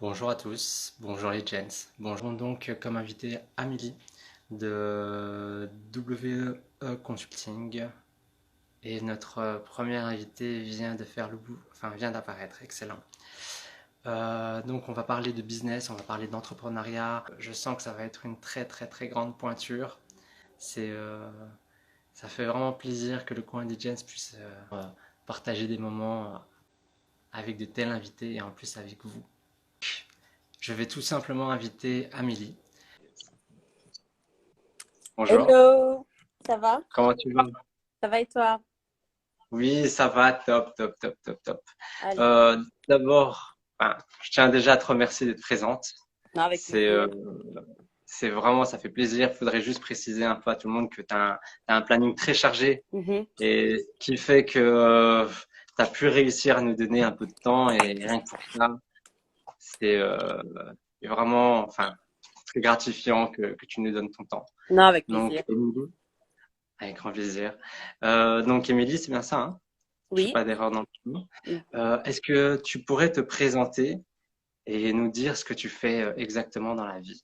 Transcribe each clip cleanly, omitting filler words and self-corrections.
Bonjour à tous, bonjour les gents. Bonjour donc comme invité Amélie de WE Consulting et notre première invité vient de faire le bout, enfin vient d'apparaître, excellent. Donc on va parler de business, on va parler d'entrepreneuriat. Je sens que ça va être une très très très grande pointure. C'est, ça fait vraiment plaisir que le coin des gents puisse partager des moments avec de tels invités et en plus avec vous. Je vais tout simplement inviter Amélie. Bonjour, Hello, ça va? comment tu vas? Ça va et toi? Oui, ça va, top, top, top, top, top. Allez, Euh, D'abord, enfin, je tiens déjà à te remercier d'être présente. non, avec C'est plaisir. c'est vraiment, ça fait plaisir. Il faudrait juste préciser un peu à tout le monde que tu as, un planning très chargé Mhm. et qui fait que tu as pu réussir à nous donner un peu de temps et rien que pour ça, c'est vraiment, enfin, très gratifiant que tu nous donnes ton temps. Non, avec Donc, plaisir. Émilie, avec grand plaisir. Donc, Émilie, c'est bien ça, hein? Je fais Oui. pas d'erreur dans le nom. Est-ce que tu pourrais te présenter et nous dire ce que tu fais exactement dans la vie?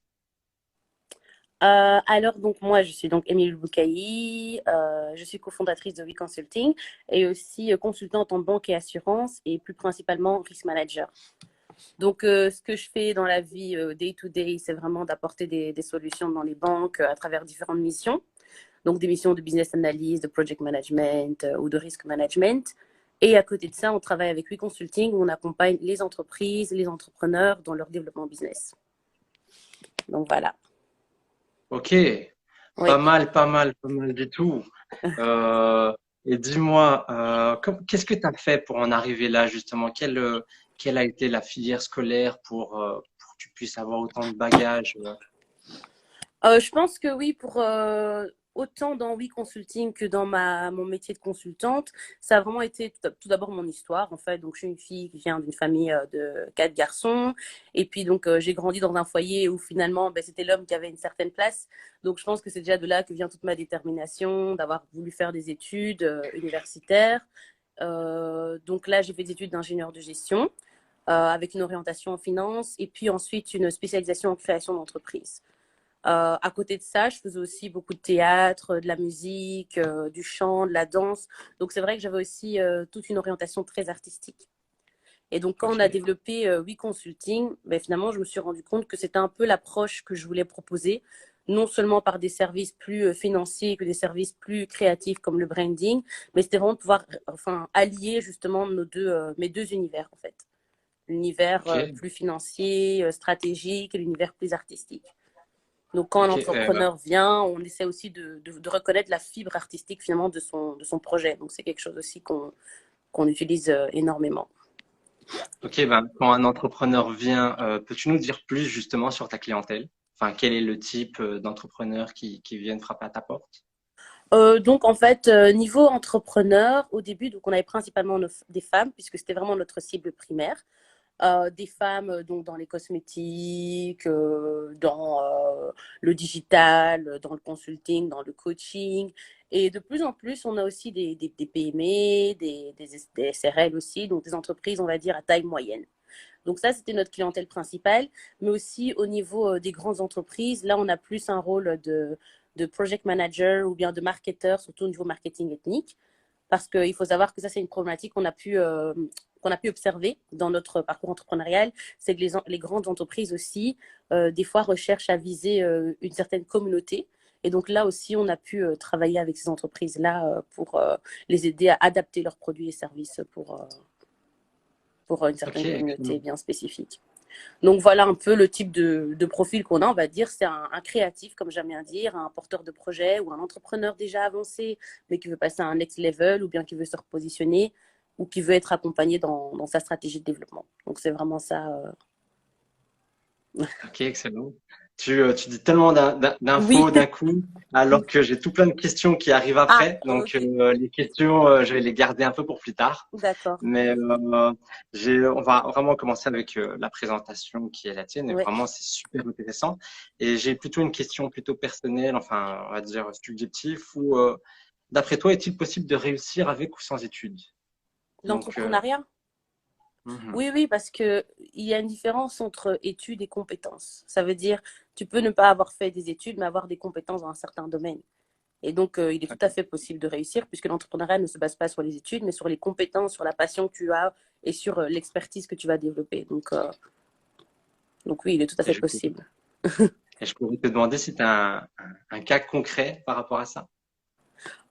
Alors, donc, moi, je suis donc Émilie Boucaï, je suis cofondatrice de We Consulting et aussi consultante en banque et assurance et plus principalement risk manager. Donc, ce que je fais dans la vie day to day, c'est vraiment d'apporter des solutions dans les banques à travers différentes missions. Donc, des missions de business analyst, de project management ou de risk management. Et à côté de ça, on travaille avec We Consulting où on accompagne les entreprises, les entrepreneurs dans leur développement business. Donc voilà. Ok, Oui. pas mal, pas mal du tout. Euh, et dis-moi, qu'est-ce que tu as fait pour en arriver là justement? Quelle a été la filière scolaire pour que tu puisses avoir autant de bagages? Je pense que oui, pour autant dans We Consulting que dans mon métier de consultante, ça a vraiment été tout d'abord mon histoire, en fait. Donc, je suis une fille qui vient d'une famille de quatre garçons. Et puis, donc, j'ai grandi dans un foyer où finalement, ben, c'était l'homme qui avait une certaine place. Donc, je pense que c'est déjà de là que vient toute ma détermination d'avoir voulu faire des études universitaires. Donc là, j'ai fait des études d'ingénieur de gestion avec une orientation en finance et puis ensuite une spécialisation en création d'entreprise. À côté de ça, je faisais aussi beaucoup de théâtre, de la musique, du chant, de la danse. Donc c'est vrai que j'avais aussi toute une orientation très artistique. Et donc quand on a Ok, développé We Consulting, ben, finalement je me suis rendu compte que c'était un peu l'approche que je voulais proposer, non seulement par des services plus financiers que des services plus créatifs comme le branding, mais c'était vraiment de pouvoir enfin, allier justement mes deux univers en fait. L'univers ok, plus financier, stratégique et l'univers plus artistique. Donc, quand un ok. entrepreneur vient, on essaie aussi de reconnaître la fibre artistique finalement de son projet. Donc, c'est quelque chose aussi qu'on utilise énormément. Ok, ben, quand un entrepreneur vient, peux-tu nous dire plus justement sur ta clientèle? Enfin, quel est le type d'entrepreneur qui viennent frapper à ta porte? Donc, en fait, niveau entrepreneur, au début, donc, on avait principalement des femmes, puisque c'était vraiment notre cible primaire. Des femmes donc dans les cosmétiques, dans le digital, dans le consulting, dans le coaching. Et de plus en plus, on a aussi des PME, des SRL aussi, donc des entreprises, on va dire, à taille moyenne. Donc ça, c'était notre clientèle principale. Mais aussi au niveau des grandes entreprises, là, on a plus un rôle de project manager ou bien de marketeur, surtout au niveau marketing ethnique. Parce qu'il faut savoir que ça, c'est une problématique qu'on a pu observer dans notre parcours entrepreneurial, c'est que les grandes entreprises aussi, des fois, recherchent à viser une certaine communauté. Et donc là aussi, on a pu travailler avec ces entreprises-là pour les aider à adapter leurs produits et services pour une Ok, certaine communauté excellent. bien spécifique. Donc voilà un peu le type de profil qu'on a, on va dire. C'est un créatif, comme j'aime bien dire, un porteur de projet ou un entrepreneur déjà avancé, mais qui veut passer à un next level ou bien qui veut se repositionner ou qui veut être accompagné dans sa stratégie de développement. Donc c'est vraiment ça. Ok, excellent. Tu dis tellement Oui. d'infos d'un coup, alors que j'ai tout plein de questions qui arrivent Ah, après. Donc, ok. les questions, je vais les garder un peu pour plus tard. D'accord. Mais on va vraiment commencer avec la présentation qui est la tienne. Et Oui. vraiment, c'est super intéressant. Et j'ai plutôt une question plutôt personnelle, enfin, on va dire subjective, où, d'après toi, est-il possible de réussir avec ou sans études? Donc, L'entrepreneuriat. mhm. Oui, oui, parce que il y a une différence entre études et compétences. Ça veut dire, tu peux ne pas avoir fait des études, mais avoir des compétences dans un certain domaine. Et donc, il est tout à fait possible de réussir, puisque l'entrepreneuriat ne se base pas sur les études, mais sur les compétences, sur la passion que tu as et sur l'expertise que tu vas développer. Donc oui, il est tout à Et fait je, possible. et je pourrais te demander si tu as un cas concret par rapport à ça.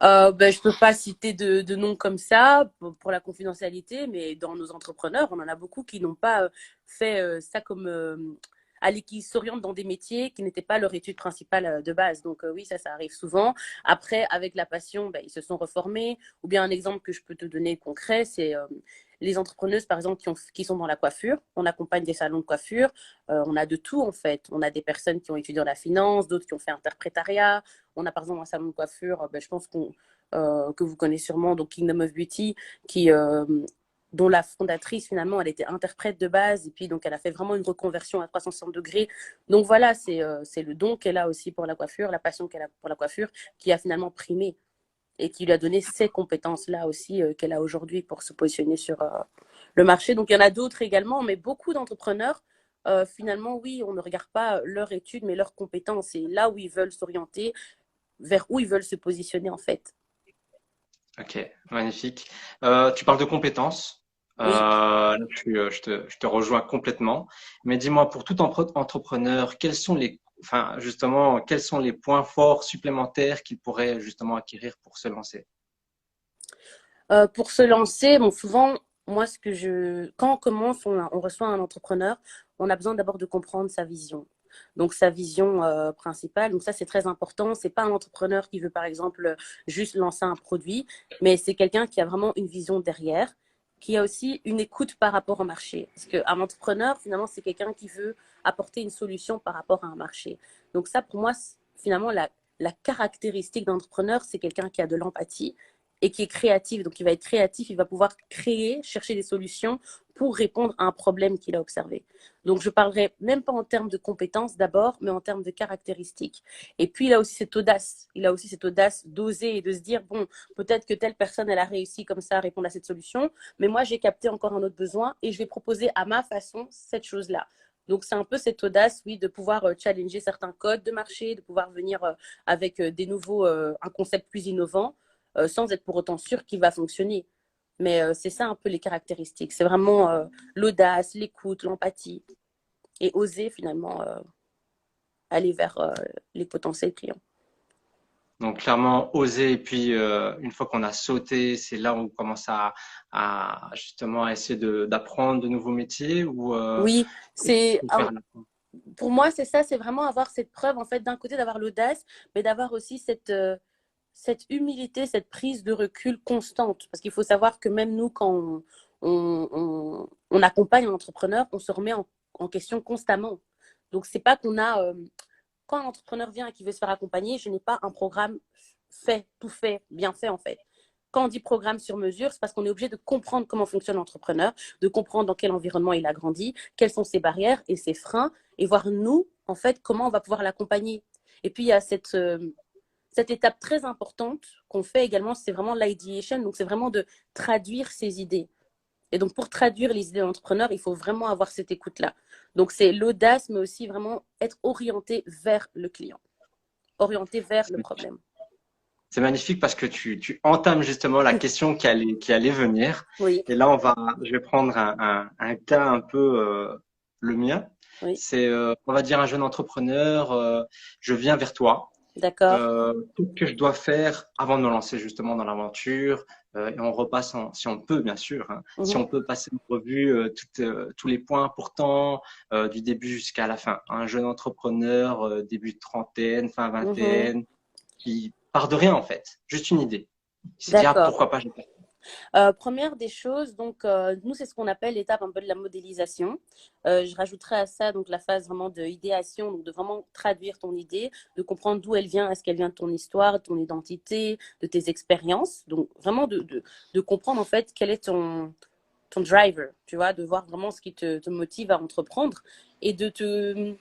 Ben, je peux pas citer de noms comme ça pour la confidentialité, mais dans nos entrepreneurs, on en a beaucoup qui n'ont pas fait ça comme aller qui s'orientent dans des métiers qui n'étaient pas leur étude principale de base. Donc oui, ça arrive souvent. Après, avec la passion, ben, ils se sont reformés. Ou bien un exemple que je peux te donner concret, c'est les entrepreneuses, par exemple, qui sont dans la coiffure. On accompagne des salons de coiffure. On a de tout, en fait. On a des personnes qui ont étudié en la finance, d'autres qui ont fait interprétariat. On a par exemple un salon de coiffure, ben, je pense que vous connaissez sûrement, donc Kingdom of Beauty, qui, dont la fondatrice finalement, elle était interprète de base, et puis donc elle a fait vraiment une reconversion à 360 degrés. Donc voilà, c'est le don qu'elle a aussi pour la coiffure, la passion qu'elle a pour la coiffure, qui a finalement primé et qui lui a donné ces compétences-là aussi qu'elle a aujourd'hui pour se positionner sur le marché. Donc il y en a d'autres également, mais beaucoup d'entrepreneurs, finalement, oui, on ne regarde pas leur étude, mais leurs compétences et là où ils veulent s'orienter, vers où ils veulent se positionner en fait. Ok, magnifique. Tu parles de compétences. Oui. Je te rejoins complètement. Mais dis-moi, pour tout entrepreneur, quels sont les points forts supplémentaires qu'il pourrait justement acquérir pour se lancer? Pour se lancer, bon, souvent, moi, quand on commence, on reçoit un entrepreneur, on a besoin d'abord de comprendre sa vision. Donc, sa vision principale. Donc, ça, c'est très important. C'est pas un entrepreneur qui veut, par exemple, juste lancer un produit, mais c'est quelqu'un qui a vraiment une vision derrière, qui a aussi une écoute par rapport au marché. Parce qu'un entrepreneur, finalement, c'est quelqu'un qui veut apporter une solution par rapport à un marché. Donc, ça, pour moi, finalement, la caractéristique d'entrepreneur, c'est quelqu'un qui a de l'empathie et qui est créatif. Donc, il va être créatif, il va pouvoir créer, chercher des solutions pour répondre à un problème qu'il a observé. Donc, je parlerai même pas en termes de compétences d'abord, mais en termes de caractéristiques. Et puis, il a aussi cette audace. Il a aussi cette audace d'oser et de se dire, bon, peut-être que telle personne, elle a réussi comme ça à répondre à cette solution, mais moi, j'ai capté encore un autre besoin et je vais proposer à ma façon cette chose-là. Donc, c'est un peu cette audace, oui, de pouvoir challenger certains codes de marché, de pouvoir venir avec un concept plus innovant sans être pour autant sûr qu'il va fonctionner. Mais c'est ça un peu les caractéristiques. C'est vraiment l'audace, l'écoute, l'empathie et oser finalement aller vers les potentiels clients. Donc clairement oser et puis une fois qu'on a sauté, c'est là où on commence à justement à essayer d'apprendre de nouveaux métiers ou Oui, c'est faut faire la pour moi c'est ça, c'est vraiment avoir cette preuve en fait d'un côté d'avoir l'audace, mais d'avoir aussi cette humilité, cette prise de recul constante. Parce qu'il faut savoir que même nous, quand on accompagne un entrepreneur, on se remet en question constamment. Donc, c'est pas qu'on a. Quand un entrepreneur vient et qui veut se faire accompagner, je n'ai pas un programme tout fait, bien fait en fait. Quand on dit programme sur mesure, c'est parce qu'on est obligé de comprendre comment fonctionne l'entrepreneur, de comprendre dans quel environnement il a grandi, quelles sont ses barrières et ses freins, et voir nous, en fait, comment on va pouvoir l'accompagner. Et puis, il y a cette étape très importante qu'on fait également, c'est vraiment l'ideation. Donc, c'est vraiment de traduire ses idées. Et donc, pour traduire les idées d'entrepreneur, il faut vraiment avoir cette écoute-là. Donc, c'est l'audace, mais aussi vraiment être orienté vers le client, orienté vers le problème. C'est magnifique parce que tu entames justement la question qui allait venir. Oui, Et là, je vais prendre un cas un peu le mien. oui, C'est, on va dire, un jeune entrepreneur. Je viens vers toi. d'accord. Qu'est-ce que je dois faire avant de me lancer justement dans l'aventure? Et on repasse, si on peut, bien sûr, hein, si Mhm, on peut passer en revue tous les points importants du début jusqu'à la fin. Un jeune entrepreneur, début de trentaine, fin mhm, vingtaine qui part de rien en fait, juste une idée. Il s'est dit ah d'accord. pourquoi pas j'ai pas. Première des choses, donc nous c'est ce qu'on appelle l'étape un peu de la modélisation. Je rajouterai à ça donc la phase vraiment de idéation, donc de vraiment traduire ton idée, de comprendre d'où elle vient, est-ce qu'elle vient de ton histoire, de ton identité, de tes expériences. Donc vraiment de comprendre en fait quel est ton driver, tu vois, de voir vraiment ce qui te motive à entreprendre et de te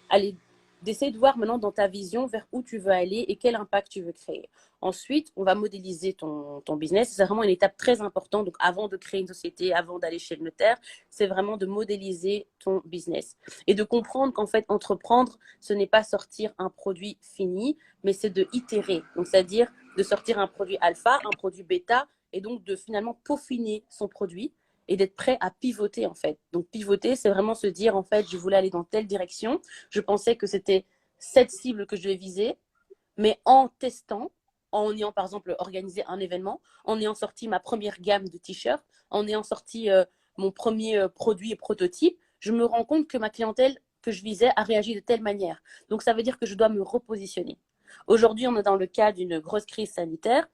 aller. d'essayer de voir maintenant dans ta vision vers où tu veux aller et quel impact tu veux créer. Ensuite, on va modéliser ton business. C'est vraiment une étape très importante. Donc, avant de créer une société, avant d'aller chez le notaire, c'est vraiment de modéliser ton business et de comprendre qu'en fait, entreprendre, ce n'est pas sortir un produit fini, mais c'est de itérer. Donc, c'est-à-dire de sortir un produit alpha, un produit bêta, et donc de finalement peaufiner son produit et d'être prêt à pivoter en fait. Donc pivoter, c'est vraiment se dire en fait, je voulais aller dans telle direction, je pensais que c'était cette cible que je devais viser, mais en testant, en ayant par exemple organisé un événement, en ayant sorti ma première gamme de t-shirts, en ayant sorti mon premier produit et prototype, je me rends compte que ma clientèle que je visais a réagi de telle manière. Donc ça veut dire que je dois me repositionner. Aujourd'hui, on est dans le cas d'une grosse crise sanitaire.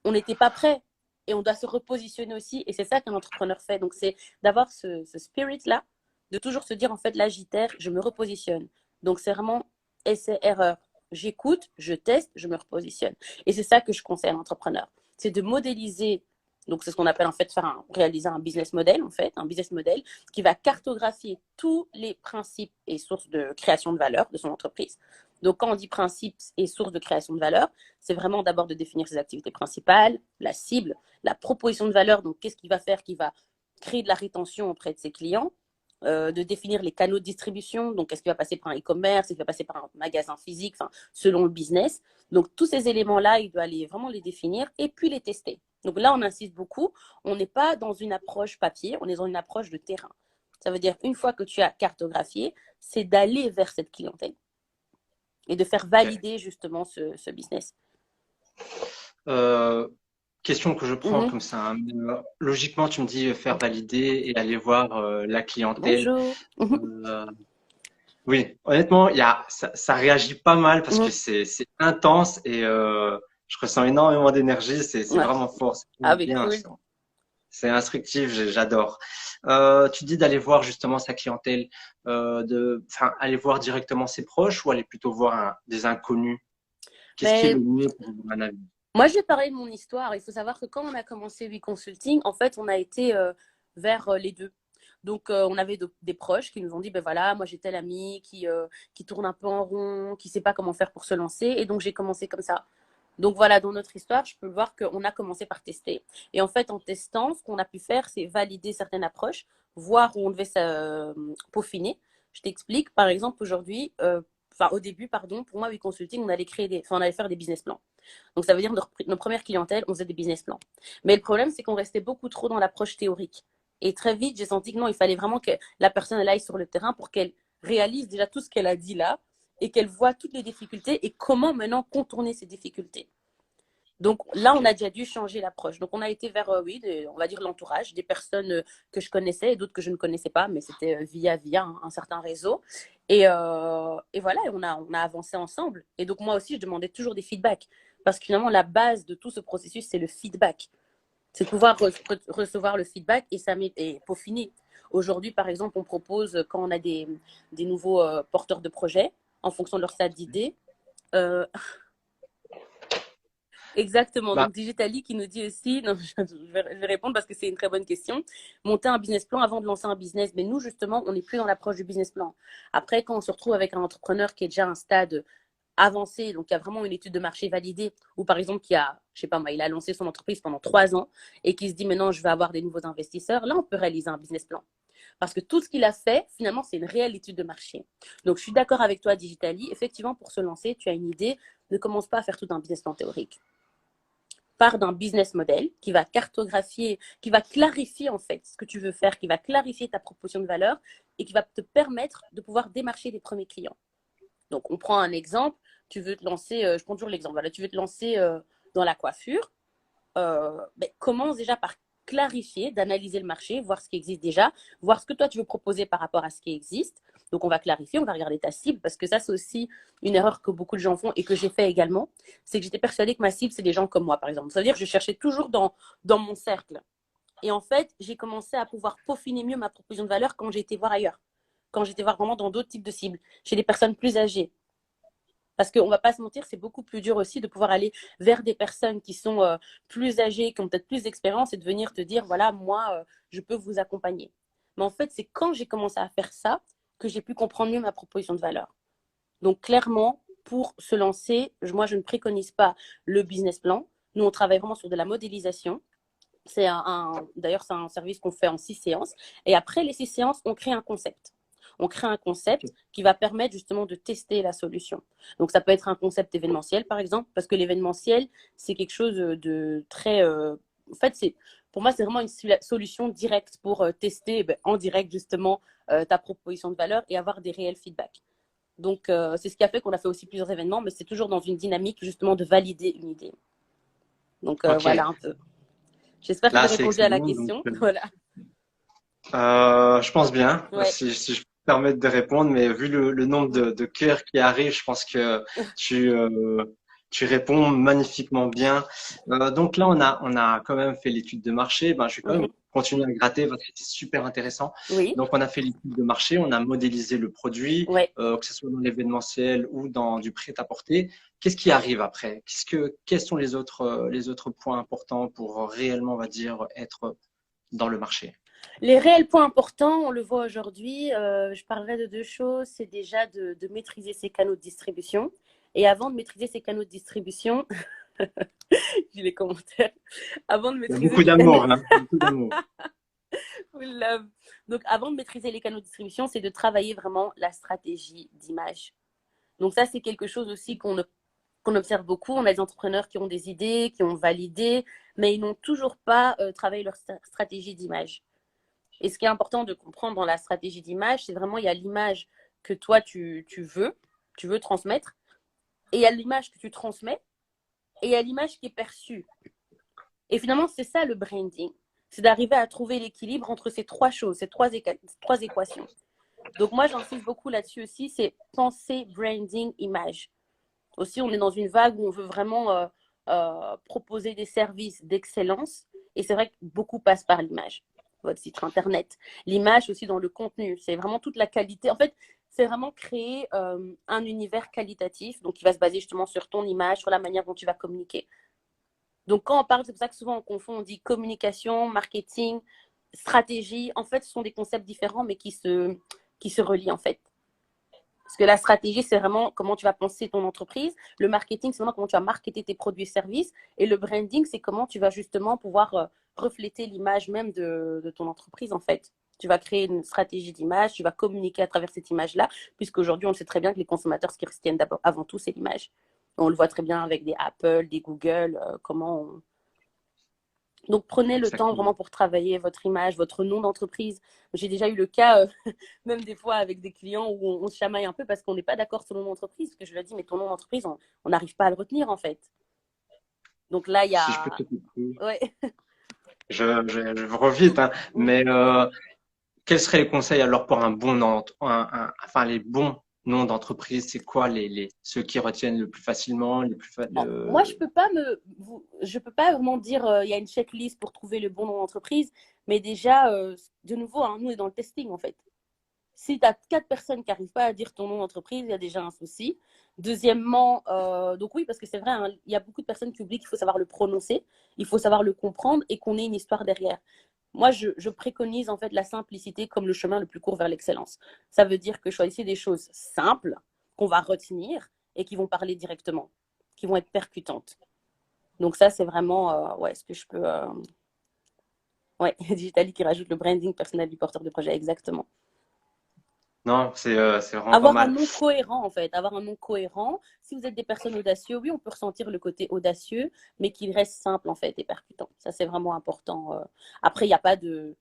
On n'était pas prêt et on doit se repositionner aussi. Et c'est ça qu'un entrepreneur fait. Donc, c'est d'avoir ce spirit-là, de toujours se dire, en fait, là, j'itère, je me repositionne. Donc, c'est vraiment essai-erreur. J'écoute, je teste, je me repositionne. Et c'est ça que je conseille à l'entrepreneur. C'est de modéliser, donc c'est ce qu'on appelle en fait réaliser un business model, en fait, un business model qui va cartographier tous les principes et sources de création de valeur de son entreprise. Donc, quand on dit principes et sources de création de valeur, c'est vraiment d'abord de définir ses activités principales, la cible, la proposition de valeur, donc qu'est-ce qu'il va faire qui va créer de la rétention auprès de ses clients, de définir les canaux de distribution, donc est-ce qu'il va passer par un e-commerce, est-ce qu'il va passer par un magasin physique, enfin, selon le business. Donc tous ces éléments-là, il doit aller vraiment les définir et puis les tester. Donc là, on insiste beaucoup, on n'est pas dans une approche papier, on est dans une approche de terrain. Ça veut dire, une fois que tu as cartographié, c'est d'aller vers cette clientèle et de faire Ok. valider justement ce business. Euh, Question que je prends Mhm. comme ça, hein. Logiquement, tu me dis faire valider et aller voir la clientèle. Bonjour. Euh, oui, honnêtement, ça réagit pas mal parce que Mhm. c'est intense et je ressens énormément d'énergie. C'est Ouais. vraiment fort, c'est Ah, mais bien. cool. C'est instructif, j'adore. Tu dis d'aller voir justement sa clientèle, enfin, aller voir directement ses proches ou aller plutôt voir des inconnus? Qu'est-ce qui est Mais le mieux pour vous, à avis? moi, je vais parler de mon histoire. Il faut savoir que quand on a commencé We Consulting, en fait, on a été vers les deux. Donc, on avait des proches qui nous ont dit, ben voilà, moi j'ai tel ami qui tourne un peu en rond, qui ne sait pas comment faire pour se lancer. Et donc, j'ai commencé comme ça. Donc voilà, dans notre histoire, je peux voir qu'on a commencé par tester. Et en fait, en testant, ce qu'on a pu faire, c'est valider certaines approches, voir où on devait peaufiner. Je t'explique. Par exemple, aujourd'hui, enfin au début, pardon, pour moi, We Consulting, on allait faire des business plans. Donc ça veut dire nos premières clientèles, on faisait des business plans. Mais le problème, c'est qu'on restait beaucoup trop dans l'approche théorique. Et très vite, j'ai senti que non, il fallait vraiment que la personne elle aille sur le terrain pour qu'elle réalise déjà tout ce qu'elle a dit là et qu'elle voit toutes les difficultés et comment maintenant contourner ces difficultés. Donc là, on a Ok. déjà dû changer l'approche. Donc on a été vers, oui, on va dire l'entourage, des personnes que je connaissais et d'autres que je ne connaissais pas, mais c'était via un certain réseau. Et voilà, on a avancé ensemble. Et donc moi aussi, je demandais toujours des feedbacks. Parce que finalement, la base de tout ce processus, c'est le feedback. C'est de pouvoir recevoir le feedback et, et peaufiner. Aujourd'hui, par exemple, on propose, quand on a des nouveaux porteurs de projets, en fonction de leur stade d'idée, euh, exactement. Bah, Donc, Digitali qui nous dit aussi, non, je vais répondre parce que c'est une très bonne question. Monter un business plan avant de lancer un business. Mais nous, justement, on n'est plus dans l'approche du business plan. Après, quand on se retrouve avec un entrepreneur qui est déjà à un stade avancé, donc il y a vraiment une étude de marché validée, ou par exemple qui a, je sais pas moi, il a lancé son entreprise pendant 3 ans et qui se dit maintenant je vais avoir des nouveaux investisseurs, là on peut réaliser un business plan. Parce que tout ce qu'il a fait, finalement, c'est une réelle étude de marché. Donc, je suis d'accord avec toi, Digitali. Effectivement, pour se lancer, tu as une idée. Ne commence pas à faire tout un business plan théorique. Part d'un business model qui va cartographier, qui va clarifier en fait ce que tu veux faire, qui va clarifier ta proposition de valeur et qui va te permettre de pouvoir démarcher des premiers clients. Donc, on prend un exemple. Tu veux te lancer, je prends toujours l'exemple, voilà, tu veux te lancer dans la coiffure. Commence déjà par clarifier, d'analyser le marché, voir ce qui existe déjà, voir ce que toi tu veux proposer par rapport à ce qui existe. Donc on va clarifier, on va regarder ta cible, parce que ça c'est aussi une erreur que beaucoup de gens font et que j'ai fait également, c'est que j'étais persuadée que ma cible c'est des gens comme moi par exemple. Ça veut dire que je cherchais toujours dans mon cercle. Et en fait, j'ai commencé à pouvoir peaufiner mieux ma proposition de valeur quand j'ai été voir ailleurs, quand j'étais voir vraiment dans d'autres types de cibles, chez des personnes plus âgées, parce qu'on ne va pas se mentir, c'est beaucoup plus dur aussi de pouvoir aller vers des personnes qui sont plus âgées, qui ont peut-être plus d'expérience et de venir te dire, voilà, moi, je peux vous accompagner. Mais en fait, c'est quand j'ai commencé à faire ça que j'ai pu comprendre mieux ma proposition de valeur. Donc, clairement, pour se lancer, moi, je ne préconise pas le business plan. Nous, on travaille vraiment sur de la modélisation. D'ailleurs, c'est un service qu'on fait en 6 séances. Et après les 6 séances, on crée un concept. On crée un concept qui va permettre justement de tester la solution. Donc, ça peut être un concept événementiel, par exemple, parce que l'événementiel, c'est quelque chose de très... en fait, pour moi, c'est vraiment une solution directe pour tester en direct, justement, ta proposition de valeur et avoir des réels feedbacks. Donc, c'est ce qui a fait qu'on a fait aussi plusieurs événements, mais c'est toujours dans une dynamique, justement, de valider une idée. Donc, Ok, voilà un peu. J'espère que j'ai là c'est répondu à la excellent. Donc, question. Voilà. je pense bien, Ouais. si je peux me permettre de répondre, mais vu le nombre de cœurs qui arrivent, je pense que tu, euh, tu réponds magnifiquement bien. Donc là, on a quand même fait l'étude de marché. Ben, je vais quand Mhm. même continuer à gratter parce que c'est super intéressant. Oui. Donc, on a fait l'étude de marché, on a modélisé le produit, Ouais. que ce soit dans l'événementiel ou dans du prêt-à-porter. Qu'est-ce qui arrive après? Quels sont les autres points importants pour réellement, on va dire, être dans le marché? Les réels points importants, on le voit aujourd'hui, je parlerai de deux choses. C'est déjà de maîtriser ses canaux de distribution. Et avant de maîtriser ses canaux de distribution, j'ai les commentaires. Avant de Il y a maîtriser beaucoup les canaux, d'amour, hein, beaucoup d'amour. We love. Donc, avant de maîtriser les canaux de distribution, c'est de travailler vraiment la stratégie d'image. Donc, ça, c'est quelque chose aussi qu'on observe beaucoup. On a des entrepreneurs qui ont des idées, qui ont validé, mais ils n'ont toujours pas travaillé leur stratégie d'image. Et ce qui est important de comprendre dans la stratégie d'image, c'est vraiment, il y a l'image que toi, tu veux transmettre, et il y a l'image que tu transmets, et il y a l'image qui est perçue. Et finalement, c'est ça le branding. C'est d'arriver à trouver l'équilibre entre ces trois choses, ces trois équations. Donc moi, j'insiste beaucoup là-dessus aussi, c'est penser branding, image. Aussi, on est dans une vague où on veut vraiment proposer des services d'excellence. Et c'est vrai que beaucoup passe par l'image, votre site internet. L'image aussi dans le contenu. C'est vraiment toute la qualité. En fait, c'est vraiment créer un univers qualitatif, donc qui va se baser justement sur ton image, sur la manière dont tu vas communiquer. Donc quand on parle, c'est pour ça que souvent on confond, on dit communication, marketing, stratégie. En fait, ce sont des concepts différents, mais qui se relient en fait. Parce que la stratégie, c'est vraiment comment tu vas penser ton entreprise. Le marketing, c'est vraiment comment tu vas marketer tes produits et services. Et le branding, c'est comment tu vas justement pouvoir refléter l'image même de ton entreprise, en fait. Tu vas créer une stratégie d'image, tu vas communiquer à travers cette image-là, puisqu'aujourd'hui, on sait très bien que les consommateurs, ce qui retiennent d'abord, avant tout, c'est l'image. On le voit très bien avec des Apple, des Google, comment on, donc, prenez le temps Exactement. vraiment pour travailler votre image, votre nom d'entreprise. J'ai déjà eu le cas, même des fois avec des clients où on se chamaille un peu parce qu'on n'est pas d'accord sur le nom d'entreprise. Parce que je leur dis, mais ton nom d'entreprise, on n'arrive pas à le retenir en fait. Donc là, il y Si je peux a. te couper, Ouais. je revis, hein, mais quels seraient les conseils alors pour un bon enfin les bons noms d'entreprise, c'est quoi ceux qui retiennent le plus facilement, les plus Moi, je peux pas vraiment dire il y a une checklist pour trouver le bon nom d'entreprise, mais déjà, de nouveau, hein, nous, on est dans le testing en fait. Si tu as 4 personnes qui n'arrivent pas à dire ton nom d'entreprise, il y a déjà un souci. Deuxièmement, donc oui, parce que c'est vrai, hein, il y a beaucoup de personnes qui oublient qu'il faut savoir le prononcer, il faut savoir le comprendre et qu'on ait une histoire derrière. Moi, je préconise en fait la simplicité comme le chemin le plus court vers l'excellence. Ça veut dire que choisissez des choses simples qu'on va retenir et qui vont parler directement, qui vont être percutantes. Donc ça, c'est vraiment ouais, ce que je peux... Ouais, Digitali qui rajoute le branding personnel du porteur de projet, exactement. Non, c'est vraiment pas Avoir un mal. nom cohérent, en fait. Avoir un nom cohérent. Si vous êtes des personnes audacieuses, oui, on peut ressentir le côté audacieux, mais qu'il reste simple, en fait, et percutant. Ça, c'est vraiment important. Après, il n'y a pas de...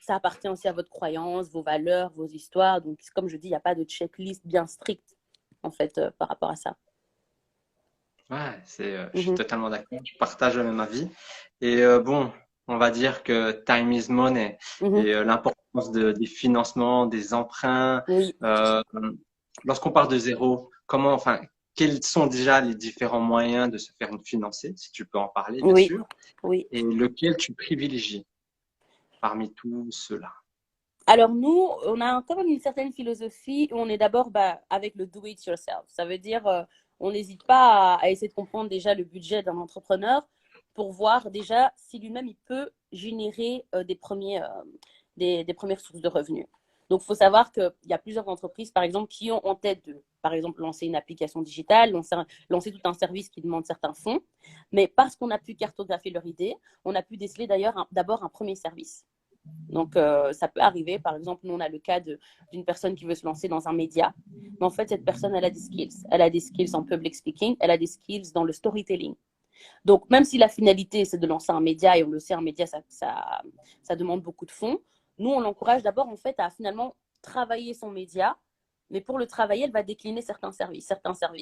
Ça appartient aussi à votre croyance, vos valeurs, vos histoires. Donc, comme je dis, il n'y a pas de checklist bien stricte, en fait, par rapport à ça. Ouais, je suis Mhm. totalement d'accord. Je partage le même avis. Et bon, on va dire que time is money Mhm. et l'importance des financements, des emprunts. Oui, euh, Lorsqu'on part de zéro, enfin, quels sont déjà les différents moyens de se faire financer, si tu peux en parler, bien oui, sûr, oui. et lequel tu privilégies parmi tous ceux-là? Alors nous, on a quand même une certaine philosophie où on est d'abord avec le do it yourself. Ça veut dire, on n'hésite pas à essayer de comprendre déjà le budget d'un entrepreneur pour voir déjà si lui-même il peut générer des premières sources de revenus. Donc, il faut savoir qu'il y a plusieurs entreprises, par exemple, qui ont en tête de, par exemple, lancer une application digitale, lancer tout un service qui demande certains fonds. Mais parce qu'on a pu cartographier leur idée, on a pu déceler d'ailleurs d'abord un premier service. Donc, ça peut arriver. Par exemple, nous, on a le cas d'une personne qui veut se lancer dans un média. Mais en fait, cette personne, elle a des skills. Elle a des skills en public speaking. Elle a des skills dans le storytelling. Donc, même si la finalité, c'est de lancer un média, et on le sait, un média, ça demande beaucoup de fonds, nous, on l'encourage d'abord, en fait, à finalement travailler son média. Mais pour le travailler, elle va décliner certains services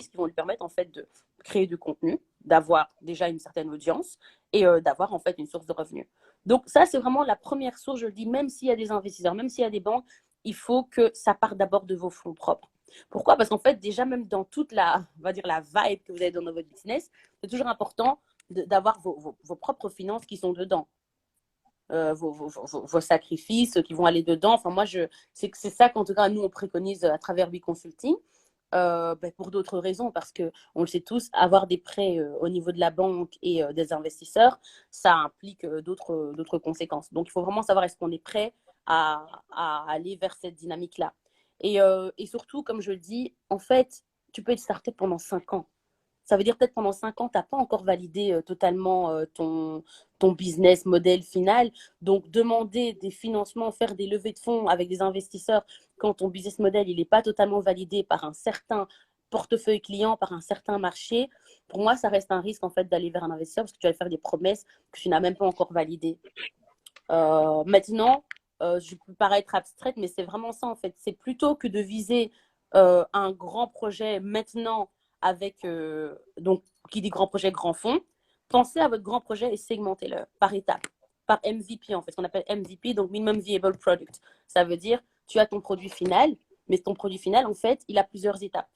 qui vont lui permettre, en fait, de créer du contenu, d'avoir déjà une certaine audience et d'avoir, en fait, une source de revenus. Donc, ça, c'est vraiment la première source, je le dis, même s'il y a des investisseurs, même s'il y a des banques, il faut que ça parte d'abord de vos fonds propres. Pourquoi? Parce qu'en fait, déjà, même dans toute la, on va dire, la vibe que vous avez dans votre business, c'est toujours important d'avoir vos propres finances qui sont dedans. Vos sacrifices qui vont aller dedans. Enfin, moi, c'est ça qu'en tout cas, nous, on préconise à travers Consulting. Pour d'autres raisons, parce que on le sait tous, avoir des prêts au niveau de la banque et des investisseurs, ça implique d'autres conséquences. Donc, il faut vraiment savoir est-ce qu'on est prêt à aller vers cette dynamique-là. Et surtout, comme je le dis, en fait, tu peux être starté pendant 5 ans. Ça veut dire peut-être pendant 5 ans, tu n'as pas encore validé totalement ton business model final. Donc, demander des financements, faire des levées de fonds avec des investisseurs quand ton business model n'est pas totalement validé par un certain portefeuille client, par un certain marché, pour moi, ça reste un risque en fait d'aller vers un investisseur parce que tu vas faire des promesses que tu n'as même pas encore validées. Maintenant, je peux paraître abstraite, mais c'est vraiment ça en fait. C'est plutôt que de viser un grand projet maintenant avec, donc, qui dit grand projet, grand fond, pensez à votre grand projet et segmentez-le par étapes, par MVP en fait, ce qu'on appelle MVP, donc Minimum Viable Product. Ça veut dire, tu as ton produit final, mais ton produit final, en fait, il a plusieurs étapes.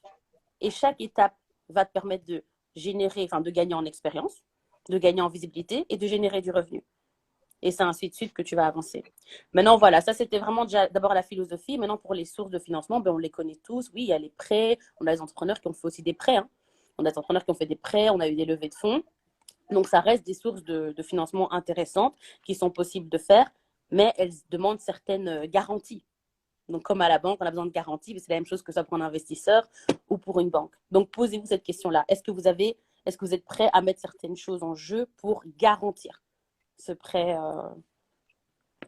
Et chaque étape va te permettre de générer, enfin, de gagner en expérience, de gagner en visibilité et de générer du revenu. Et c'est ainsi de suite que tu vas avancer. Maintenant, voilà, ça c'était vraiment déjà d'abord la philosophie. Maintenant, pour les sources de financement, ben, on les connaît tous. Oui, il y a les prêts. On a des entrepreneurs qui ont fait aussi des prêts. Hein. On a des entrepreneurs qui ont fait des prêts. On a eu des levées de fonds. Donc, ça reste des sources de financement intéressantes qui sont possibles de faire, mais elles demandent certaines garanties. Donc, comme à la banque, on a besoin de garanties, mais c'est la même chose que ça pour un investisseur ou pour une banque. Donc, posez-vous cette question-là. Est-ce que vous êtes prêt à mettre certaines choses en jeu pour garantir ce prêt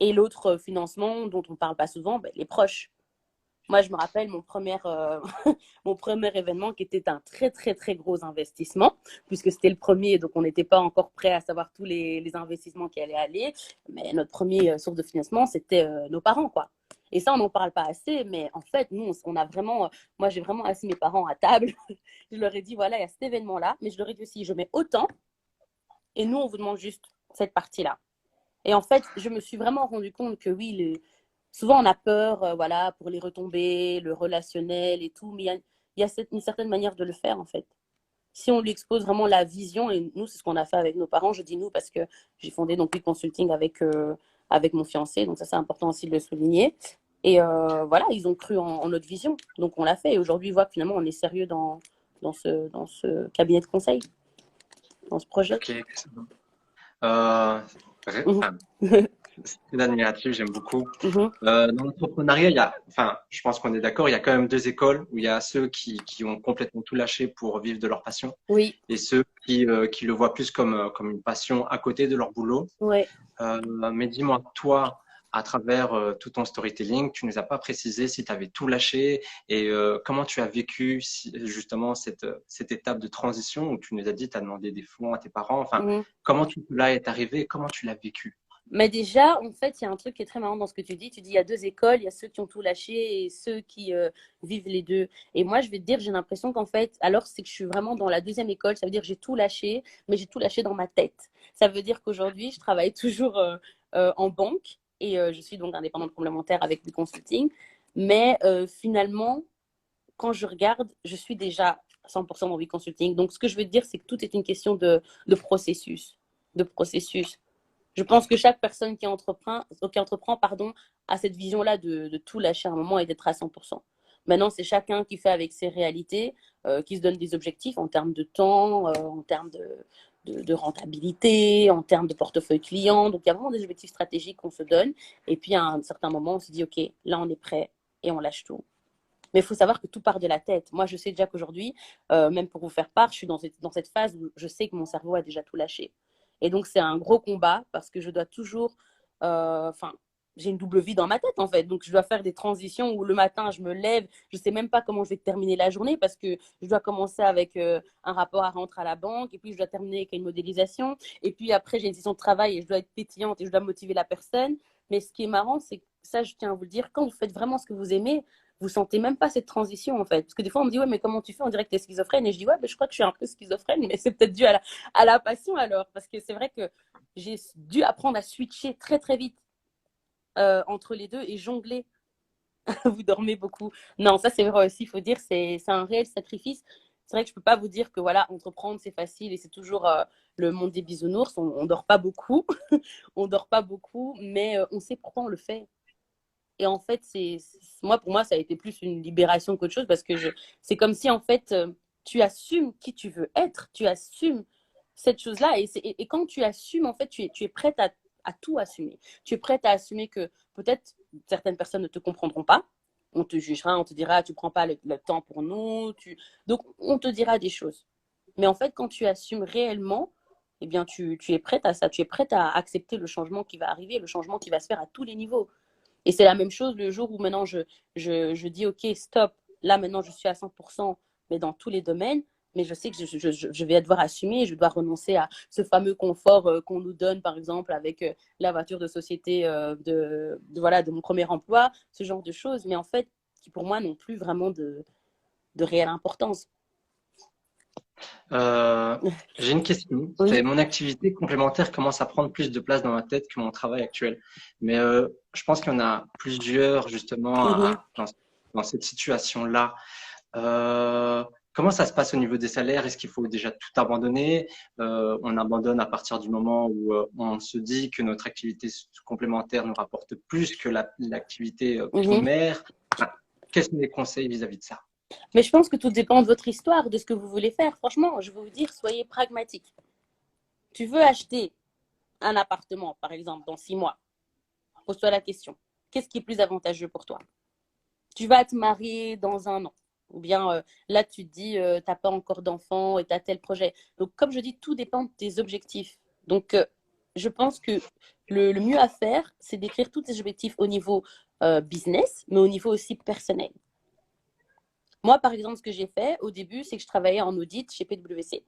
et l'autre financement dont on ne parle pas souvent, ben, les proches. Moi, je me rappelle mon premier événement qui était un très, très, très gros investissement, puisque c'était le premier, donc on n'était pas encore prêt à savoir tous les investissements qui allaient aller. Mais notre premier source de financement, c'était nos parents, quoi. Et ça, on n'en parle pas assez, mais en fait, nous, on a vraiment, moi, j'ai vraiment assis mes parents à table. Je leur ai dit, voilà, il y a cet événement-là, mais je leur ai dit aussi, je mets autant, et nous, on vous demande juste cette partie-là. Et en fait, je me suis vraiment rendu compte que oui, souvent on a peur, voilà, pour les retombées, le relationnel et tout, mais il y a une certaine manière de le faire en fait. Si on lui expose vraiment la vision, et nous, c'est ce qu'on a fait avec nos parents, je dis nous parce que j'ai fondé donc Consulting avec mon fiancé, donc ça c'est important aussi de le souligner. Et voilà, ils ont cru en notre vision, donc on l'a fait. Et aujourd'hui, ils voient que finalement on est sérieux dans ce cabinet de conseil, dans ce projet. Ok, excellent. Euh, Mhm. enfin, c'est admiratif, j'aime beaucoup. Mhm. Dans l'entrepreneuriat, enfin, je pense qu'on est d'accord, il y a quand même deux écoles où il y a ceux qui ont complètement tout lâché pour vivre de leur passion Oui, et ceux qui le voient plus comme une passion à côté de leur boulot. ouais. Mais dis-moi, toi, à travers tout ton storytelling, tu nous as pas précisé si tu avais tout lâché et comment tu as vécu justement cette étape de transition où tu nous as dit, tu as demandé des fonds à tes parents. Enfin, Mhm. comment tout cela est arrivé et comment tu l'as vécu? Mais déjà, en fait, il y a un truc qui est très marrant dans ce que tu dis. Tu dis, il y a deux écoles, il y a ceux qui ont tout lâché et ceux qui vivent les deux. Et moi, je vais te dire, j'ai l'impression qu'en fait, alors c'est que je suis vraiment dans la deuxième école. Ça veut dire que j'ai tout lâché, mais j'ai tout lâché dans ma tête. Ça veut dire qu'aujourd'hui, je travaille toujours en banque et je suis donc indépendante complémentaire avec du consulting. Mais finalement, quand je regarde, je suis déjà 100% dans le consulting. Donc, ce que je veux te dire, c'est que tout est une question de processus. De processus. Je pense que chaque personne qui entreprend a cette vision-là de tout lâcher à un moment et d'être à 100%. Maintenant, c'est chacun qui fait avec ses réalités, qui se donne des objectifs en termes de temps, en termes de rentabilité, en termes de portefeuille client. Donc, il y a vraiment des objectifs stratégiques qu'on se donne. Et puis, à un certain moment, on se dit, OK, là, on est prêt et on lâche tout. Mais il faut savoir que tout part de la tête. Moi, je sais déjà qu'aujourd'hui, même pour vous faire part, je suis dans cette phase où je sais que mon cerveau a déjà tout lâché. Et donc, c'est un gros combat parce que je dois toujours. Enfin, j'ai une double vie dans ma tête, en fait. Donc, je dois faire des transitions où le matin, je me lève. Je ne sais même pas comment je vais terminer la journée parce que je dois commencer avec un rapport à rentrer à la banque. Et puis, je dois terminer avec une modélisation. Et puis, après, j'ai une session de travail et je dois être pétillante et je dois motiver la personne. Mais ce qui est marrant, c'est que ça, je tiens à vous le dire, quand vous faites vraiment ce que vous aimez, vous sentez même pas cette transition en fait. Parce que des fois on me dit ouais mais comment tu fais, on dirait que tu es schizophrène et je dis ouais mais je crois que je suis un peu schizophrène mais c'est peut-être dû à la passion alors parce que c'est vrai que j'ai dû apprendre à switcher très très vite entre les deux et jongler. Vous dormez beaucoup. Non ça c'est vrai aussi, il faut dire c'est un réel sacrifice. C'est vrai que je peux pas vous dire que voilà entreprendre c'est facile et c'est toujours le monde des bisounours, on dort pas beaucoup. On dort pas beaucoup mais on sait pourquoi on le fait. Et en fait, moi, pour moi, ça a été plus une libération qu'autre chose parce que c'est comme si, en fait, tu assumes qui tu veux être, tu assumes cette chose-là. Et quand tu assumes, en fait, tu es prête à tout assumer. Tu es prête à assumer que peut-être certaines personnes ne te comprendront pas. On te jugera, on te dira, tu prends pas le temps pour nous. Donc, on te dira des choses. Mais en fait, quand tu assumes réellement, eh bien, tu es prête à ça. Tu es prête à accepter le changement qui va arriver, le changement qui va se faire à tous les niveaux. Et c'est la même chose le jour où maintenant je dis, OK, stop, là maintenant je suis à 100%, mais dans tous les domaines, mais je sais que je vais devoir assumer, je dois renoncer à ce fameux confort qu'on nous donne, par exemple, avec la voiture de société voilà, de mon premier emploi, ce genre de choses, mais en fait, qui pour moi n'ont plus vraiment de réelle importance. Euh, j'ai une question. C'est Oui. mon activité complémentaire commence à prendre plus de place dans ma tête que mon travail actuel. Mais je pense qu'il y en a plusieurs justement Mhm. dans cette situation-là. Comment ça se passe au niveau des salaires? Est-ce qu'il faut déjà tout abandonner? On abandonne à partir du moment où on se dit que notre activité complémentaire nous rapporte plus que l'activité Mhm. primaire. Enfin, quels sont les conseils vis-à-vis de ça? Mais je pense que tout dépend de votre histoire, de ce que vous voulez faire. Franchement, je vais vous dire, soyez pragmatique. Tu veux acheter un appartement, par exemple, dans 6 mois. Pose-toi la question. Qu'est-ce qui est plus avantageux pour toi? Tu vas te marier dans un an. Ou bien là, tu te dis, tu n'as pas encore d'enfant et tu as tel projet. Donc, comme je dis, tout dépend de tes objectifs. Donc, je pense que le mieux à faire, c'est d'écrire tous tes objectifs au niveau business, mais au niveau aussi personnel. Moi, par exemple, ce que j'ai fait au début, c'est que je travaillais en audit chez PwC.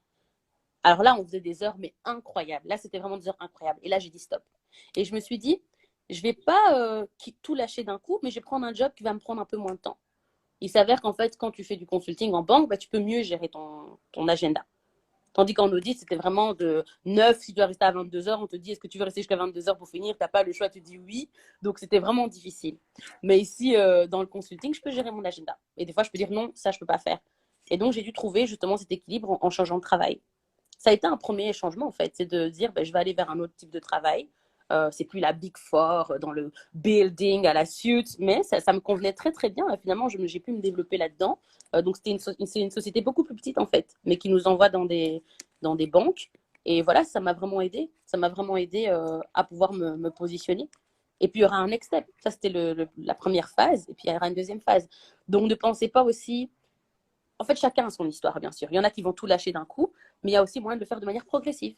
Alors là, on faisait des heures, mais incroyables. Là, c'était vraiment des heures incroyables. Et là, j'ai dit stop. Et je me suis dit, je vais pas tout lâcher d'un coup, mais je vais prendre un job qui va me prendre un peu moins de temps. Il s'avère qu'en fait, quand tu fais du consulting en banque, bah, tu peux mieux gérer ton agenda. Tandis qu'en audit, c'était vraiment de 9, si tu dois rester à 22 heures, on te dit, est-ce que tu veux rester jusqu'à 22 heures pour finir? Tu n'as pas le choix, tu dis oui. Donc, c'était vraiment difficile. Mais ici, dans le consulting, je peux gérer mon agenda. Et des fois, je peux dire non, ça, je ne peux pas faire. Et donc, j'ai dû trouver justement cet équilibre en changeant de travail. Ça a été un premier changement en fait, c'est de dire ben, je vais aller vers un autre type de travail. C'est plus la Big Four dans le building à la suite, mais ça me convenait très très bien. Finalement, j'ai pu me développer là-dedans. Donc c'était une société beaucoup plus petite en fait, mais qui nous envoie dans des banques. Et voilà, ça m'a vraiment aidé. Ça m'a vraiment aidé à pouvoir me positionner. Et puis il y aura un next step. Ça, c'était la première phase. Et puis il y aura une deuxième phase. Donc ne pensez pas aussi en fait, chacun a son histoire, bien sûr. Il y en a qui vont tout lâcher d'un coup, mais il y a aussi moyen de le faire de manière progressive.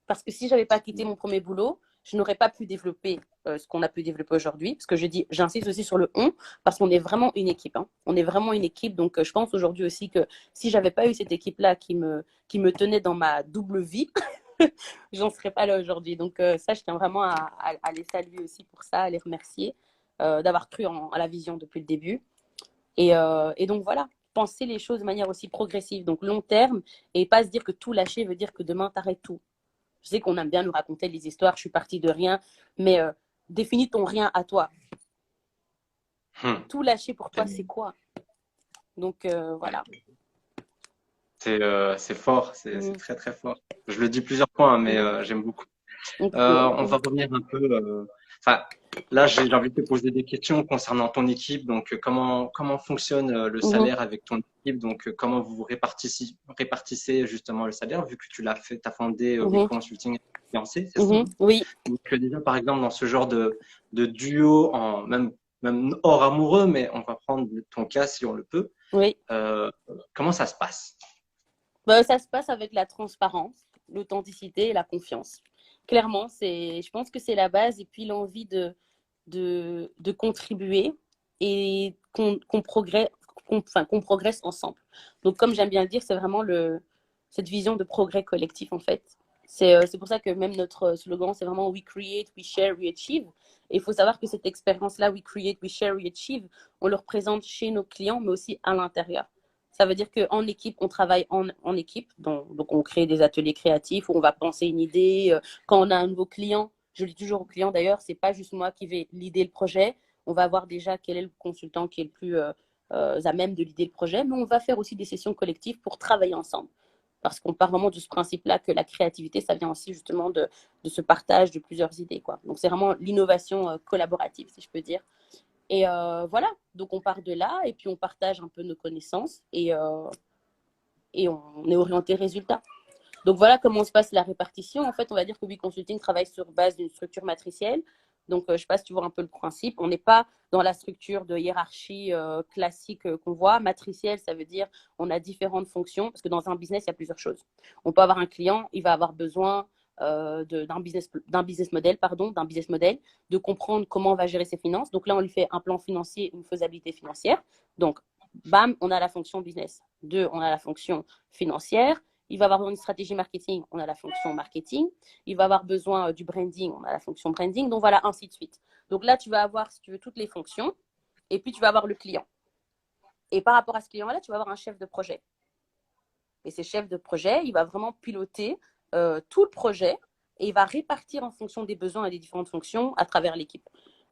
Parce que si je n'avais pas quitté mon premier boulot, je n'aurais pas pu développer ce qu'on a pu développer aujourd'hui. Parce que je dis, j'insiste aussi sur le on, parce qu'on est vraiment une équipe. Hein. On est vraiment une équipe. Donc, je pense aujourd'hui aussi que si j'avais pas eu cette équipe-là qui me tenait dans ma double vie, j'en serais pas là aujourd'hui. Donc, ça, je tiens vraiment à les saluer aussi pour ça, à les remercier d'avoir cru à la vision depuis le début. Et donc voilà, penser les choses de manière aussi progressive, donc long terme, et pas se dire que tout lâcher veut dire que demain t'arrêtes tout. Je sais qu'on aime bien nous raconter les histoires, je suis partie de rien, mais définis ton rien à toi. Hmm. Tout lâcher pour toi, c'est quoi? Donc voilà. C'est fort, c'est Mm. très très fort. Je le dis plusieurs fois, hein, mais j'aime beaucoup. Donc, On va revenir un peu. Enfin, Là, j'ai envie de te poser des questions concernant ton équipe. Donc, comment fonctionne le Mhm, salaire avec ton équipe? Donc, comment vous répartissez justement le salaire, vu que tu l'as fait, tu as fondé We mhm, Consulting et fiancé, c'est ça? mhm, oui, Donc, déjà, par exemple, dans ce genre de duo, même hors amoureux, mais on va prendre ton cas si on le peut. oui. euh, Comment ça se passe? Bah, ça se passe avec la transparence, l'authenticité et la confiance. Clairement, je pense que c'est la base et puis l'envie de contribuer et qu'on progresse, qu'on progresse ensemble. Donc, comme j'aime bien le dire, c'est vraiment cette vision de progrès collectif, en fait. C'est pour ça que même notre slogan, c'est vraiment We create, we share, we achieve. Et il faut savoir que cette expérience-là, We create, we share, we achieve, on le représente chez nos clients, mais aussi à l'intérieur. Ça veut dire qu'en équipe, on travaille en équipe. Donc, on crée des ateliers créatifs où on va penser une idée. Quand on a un nouveau client, je le dis toujours aux clients d'ailleurs, c'est pas juste moi qui vais l'idée le projet. On va voir déjà quel est le consultant qui est le plus à même de l'idée le projet, mais on va faire aussi des sessions collectives pour travailler ensemble. Parce qu'on part vraiment de ce principe-là que la créativité, ça vient aussi justement de ce partage de plusieurs idées, quoi. Donc c'est vraiment l'innovation collaborative, si je peux dire. Et voilà, donc on part de là et puis on partage un peu nos connaissances et on est orienté résultat. Donc voilà comment se passe la répartition. En fait, on va dire que We Consulting travaille sur base d'une structure matricielle. Donc, je ne sais pas si tu vois un peu le principe. On n'est pas dans la structure de hiérarchie classique qu'on voit. Matricielle, ça veut dire on a différentes fonctions parce que dans un business, il y a plusieurs choses. On peut avoir un client, il va avoir besoin d'un business model, de comprendre comment on va gérer ses finances. Donc là, on lui fait un plan financier, une faisabilité financière. Donc, bam, on a la fonction business. Deux, on a la fonction financière. Il va avoir une stratégie marketing, on a la fonction marketing. Il va avoir besoin du branding, on a la fonction branding. Donc voilà, ainsi de suite. Donc là, tu vas avoir, si tu veux, toutes les fonctions. Et puis, tu vas avoir le client. Et par rapport à ce client-là, tu vas avoir un chef de projet. Et ce chef de projet, il va vraiment piloter tout le projet et il va répartir en fonction des besoins et des différentes fonctions à travers l'équipe.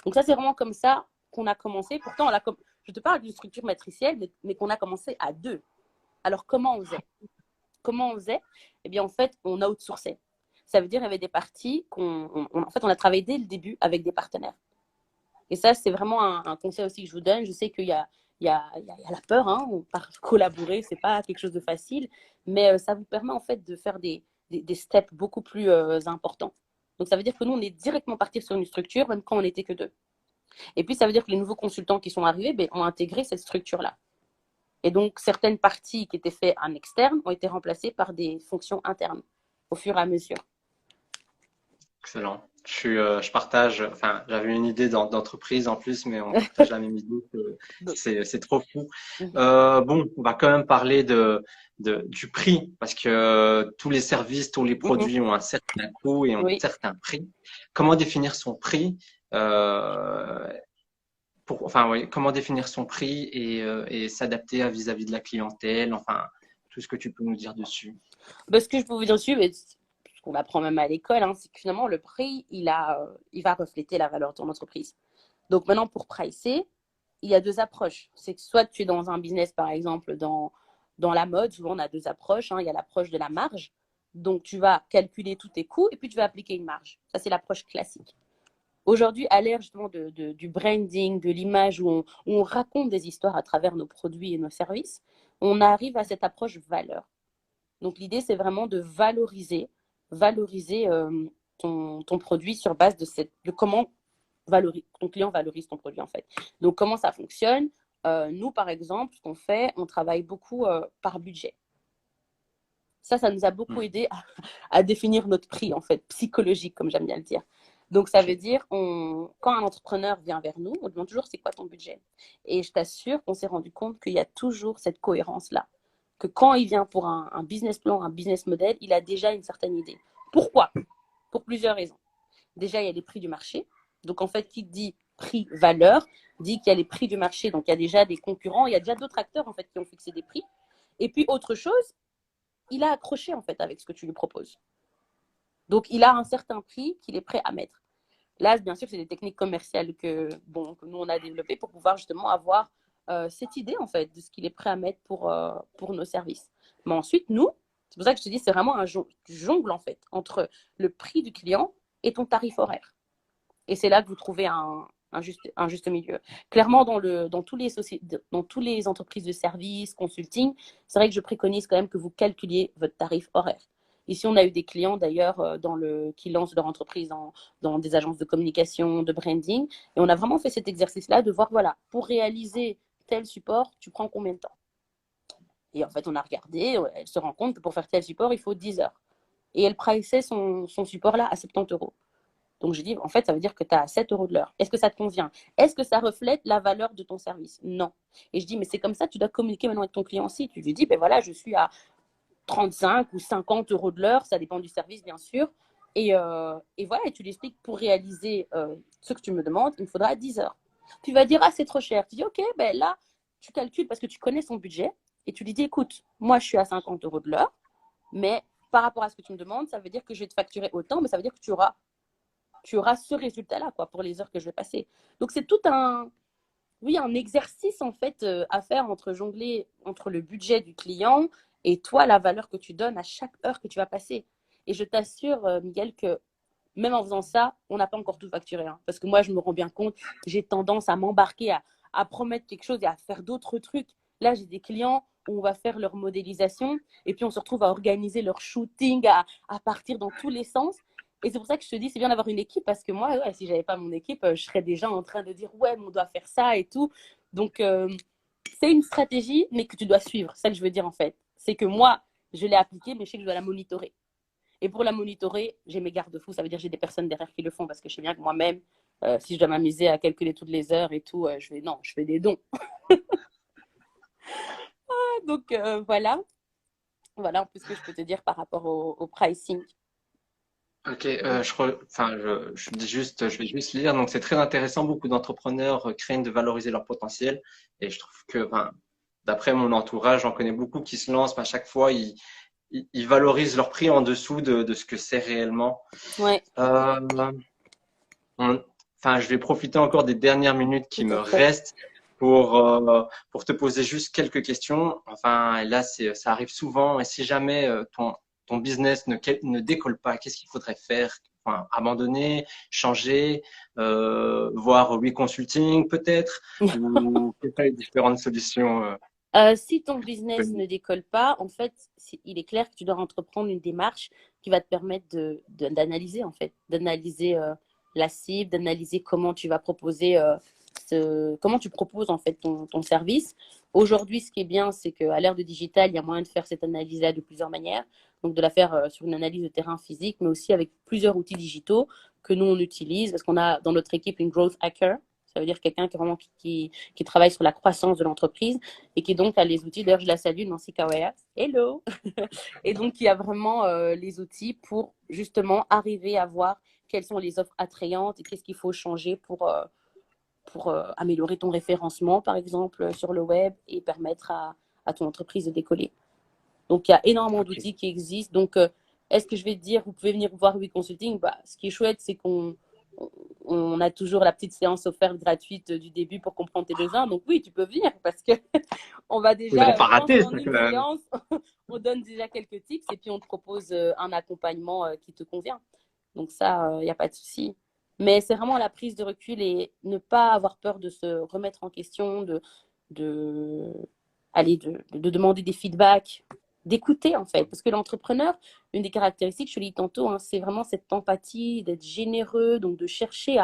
Donc ça, c'est vraiment comme ça qu'on a commencé. Pourtant, je te parle d'une structure matricielle, mais qu'on a commencé à deux. Alors, comment on faisait? Eh bien, en fait, on outsourçait. Ça veut dire qu'il y avait des parties en fait, on a travaillé dès le début avec des partenaires. Et ça, c'est vraiment un conseil aussi que je vous donne. Je sais qu'il y a, il y a la peur, hein, par collaborer, c'est pas quelque chose de facile, mais ça vous permet en fait de faire des steps beaucoup plus importants. Donc, ça veut dire que nous, on est directement partis sur une structure, même quand on n'était que deux. Et puis, ça veut dire que les nouveaux consultants qui sont arrivés ben, ont intégré cette structure-là. Et donc, certaines parties qui étaient faites en externe ont été remplacées par des fonctions internes au fur et à mesure. Excellent. Je partage, enfin, j'avais une idée d'entreprise en plus, mais on partage la même idée que c'est trop fou. Bon, on va quand même parler du prix parce que tous les services, tous les produits ont un certain coût et ont un Oui. certain prix. Comment définir son prix? Euh, enfin, oui, comment définir son prix et s'adapter à vis-à-vis de la clientèle, enfin, tout ce que tu peux nous dire dessus. Ben, ce que je peux vous dire dessus, ce qu'on apprend même à l'école, hein, c'est que finalement, le prix, il va refléter la valeur de ton entreprise. Donc maintenant, pour pricer, il y a deux approches. C'est que soit tu es dans un business, par exemple, dans la mode, souvent on a deux approches, hein. Il y a l'approche de la marge. Donc tu vas calculer tous tes coûts et puis tu vas appliquer une marge. Ça, c'est l'approche classique. Aujourd'hui, à l'ère justement du branding, de l'image, où on raconte des histoires à travers nos produits et nos services, on arrive à cette approche valeur. Donc l'idée, c'est vraiment de valoriser ton produit sur base de comment ton client valorise ton produit en fait. Donc comment ça fonctionne? Nous, par exemple, ce qu'on fait, on travaille beaucoup par budget. Ça nous a beaucoup Hmm. aidé à définir notre prix en fait, psychologique, comme j'aime bien le dire. Donc ça veut Ok. dire, quand un entrepreneur vient vers nous, on demande toujours c'est quoi ton budget. Et je t'assure qu'on s'est rendu compte qu'il y a toujours cette cohérence-là. Que quand il vient pour un business plan, un business model, il a déjà une certaine idée. Pourquoi? Pour plusieurs raisons. Déjà, il y a les prix du marché. Donc en fait, qui dit prix-valeur dit qu'il y a les prix du marché. Donc il y a déjà des concurrents, il y a déjà d'autres acteurs en fait qui ont fixé des prix. Et puis autre chose, il a accroché en fait avec ce que tu lui proposes. Donc il a un certain prix qu'il est prêt à mettre. Là, bien sûr, c'est des techniques commerciales que nous on a développées pour pouvoir justement avoir cette idée en fait de ce qu'il est prêt à mettre pour nos services. Mais ensuite, nous, c'est pour ça que je te dis, c'est vraiment un jongle en fait entre le prix du client et ton tarif horaire. Et c'est là que vous trouvez un juste milieu. Clairement, dans tous les entreprises de services, consulting, c'est vrai que je préconise quand même que vous calculiez votre tarif horaire. Ici, on a eu des clients d'ailleurs qui lancent leur entreprise dans des agences de communication, de branding. Et on a vraiment fait cet exercice-là de voir, voilà, pour réaliser tel support, tu prends combien de temps? Et en fait, on a regardé, elle se rend compte que pour faire tel support, il faut 10 heures. Et elle priçait son support là à 70 euros. Donc, je dis, en fait, ça veut dire que tu as 7 euros de l'heure. Est-ce que ça te convient? Est-ce que ça reflète la valeur de ton service? Non. Et je dis, mais c'est comme ça, tu dois communiquer maintenant avec ton client aussi. Tu lui dis, ben voilà, je suis à 35 ou 50 euros de l'heure, ça dépend du service, bien sûr. Et voilà, et tu lui expliques, pour réaliser ce que tu me demandes, il me faudra 10 heures. Tu vas dire, ah, c'est trop cher. Tu dis, ok, ben là, tu calcules parce que tu connais son budget et tu lui dis, écoute, moi, je suis à 50 euros de l'heure, mais par rapport à ce que tu me demandes, ça veut dire que je vais te facturer autant, mais ça veut dire que tu auras ce résultat-là, quoi, pour les heures que je vais passer. Donc, c'est tout un exercice, en fait, à faire entre jongler entre le budget du client et toi, la valeur que tu donnes à chaque heure que tu vas passer. Et je t'assure, Miguel, que même en faisant ça, on n'a pas encore tout facturé. Hein, parce que moi, je me rends bien compte, j'ai tendance à m'embarquer, à promettre quelque chose et à faire d'autres trucs. Là, j'ai des clients où on va faire leur modélisation et puis on se retrouve à organiser leur shooting, à partir dans tous les sens. Et c'est pour ça que je te dis, c'est bien d'avoir une équipe parce que moi, ouais, si j'avais pas mon équipe, je serais déjà en train de dire, ouais, mais on doit faire ça et tout. Donc, c'est une stratégie, mais que tu dois suivre. C'est ça que je veux dire en fait. C'est que moi, je l'ai appliquée, mais je sais que je dois la monitorer. Et pour la monitorer, j'ai mes garde-fous. Ça veut dire que j'ai des personnes derrière qui le font parce que je sais bien que moi-même, si je dois m'amuser à calculer toutes les heures et tout, je fais des dons. Donc voilà, voilà un peu ce que je peux te dire par rapport au pricing. Ok, je dis juste, je vais juste lire. Donc, c'est très intéressant. Beaucoup d'entrepreneurs craignent de valoriser leur potentiel. Et je trouve que, enfin, d'après mon entourage, j'en connais beaucoup qui se lancent, mais à chaque fois, ils valorisent leur prix en dessous de ce que c'est réellement. Ouais, Euh, enfin, je vais profiter encore des dernières minutes qui tout me à fait. restent pour te poser juste quelques questions. Enfin, et là, ça arrive souvent. Et si jamais ton business ne décolle pas, qu'est-ce qu'il faudrait faire? Enfin, abandonner, changer, voir reconsulting peut-être, ou quelles sont les différentes solutions Si ton business ne décolle pas, en fait, il est clair que tu dois entreprendre une démarche qui va te permettre d'analyser, en fait, d'analyser la cible, d'analyser comment tu vas proposer, comment tu proposes, en fait, ton service. Aujourd'hui, ce qui est bien, c'est qu'à l'ère de digital, il y a moyen de faire cette analyse-là de plusieurs manières. Donc, de la faire sur une analyse de terrain physique, mais aussi avec plusieurs outils digitaux que nous, on utilise, parce qu'on a dans notre équipe une growth hacker. Ça veut dire quelqu'un qui, vraiment, qui travaille sur la croissance de l'entreprise et qui donc a les outils. D'ailleurs, je la salue, Nancy Kawaya. Hello. Et donc, il y a vraiment les outils pour justement arriver à voir quelles sont les offres attrayantes et qu'est-ce qu'il faut changer pour améliorer ton référencement, par exemple, sur le web et permettre à ton entreprise de décoller. Donc, il y a énormément Ok. d'outils qui existent. Donc, est-ce que je vais te dire, vous pouvez venir voir We Consulting? Bah, ce qui est chouette, c'est qu'on a toujours la petite séance offerte gratuite du début pour comprendre tes besoins. Donc, oui, tu peux venir parce que on va Faudrait déjà, pas je pense rater qu'en ça, une quand même. séance, on donne déjà quelques tips et puis on te propose un accompagnement qui te convient. Donc, ça, il n'y a pas de souci. Mais c'est vraiment la prise de recul et ne pas avoir peur de se remettre en question, de, de demander des feedbacks, d'écouter en fait. Parce que l'entrepreneur, une des caractéristiques, je te l'ai dit tantôt, hein, c'est vraiment cette empathie, d'être généreux, donc de chercher